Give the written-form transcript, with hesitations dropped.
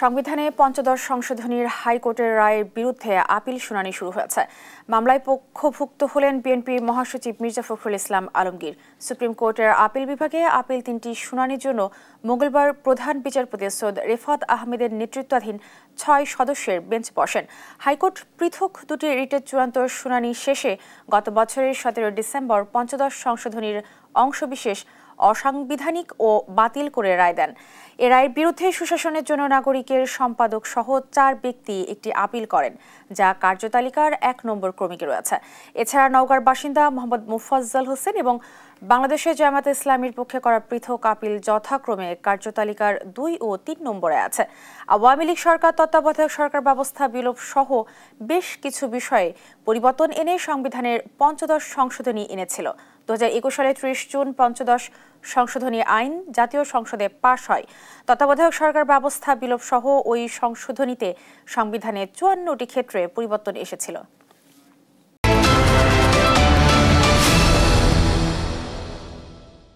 সংবিধানে পঞ্চদশ সংশোধনীর হাইকোর্টের রায়ের বিরুদ্ধে আপিল শুনানি শুরু হয়েছে। মামলায় পক্ষভুক্ত হলেন বিএনপির মহাসচিব মির্জা ফখরুল ইসলাম আলমগীর। সুপ্রিম কোর্টের আপিল বিভাগে আপিল তিনটি শুনানির জন্য মঙ্গলবার প্রধান বিচারপতি সৈয়দ রেফাত আহমেদের নেতৃত্বাধীন ৬ সদস্যের বেঞ্চ বসেন। হাইকোর্ট পৃথক দুটি রিটের চূড়ান্ত শুনানি শেষে গত বছরের ১৭ ডিসেম্বর পঞ্চদশ সংশোধনীর অংশবিশেষ অসাংবিধানিক ও বাতিল করে রায় দেন। এ রায়ের বিরুদ্ধে সুশাসনের জন্য নাগরিকের সম্পাদক সহ ৪ ব্যক্তি একটি আপিল করেন, যা কার্যতালিকার ১ নম্বর ক্রমিকে রয়েছে। এছাড়া নওগাঁর বাসিন্দা মোহাম্মদ মোফাজ্জল হোসেন এবং বাংলাদেশের জামায়াতে ইসলামীর পক্ষে করা পৃথক আপিল যথাক্রমে কার্যতালিকার ২ ও ৩ নম্বরে আছে। আওয়ামী লীগ সরকার তত্ত্বাবধায়ক সরকার ব্যবস্থা বিলোপ সহ বেশ কিছু বিষয়ে পরিবর্তন এনে সংবিধানের পঞ্চদশ সংশোধনী এনেছিল। ২০২১ সালে ৩০ জুন পঞ্চদশ সংশোধনী আইন জাতীয় সংসদে পাশ হয়। তত্ত্বাবধায়ক সরকার ব্যবস্থা বিলোপ সহ ওই সংশোধনীতে সংবিধানের ৫৪টি ক্ষেত্রে পরিবর্তন এসেছিল।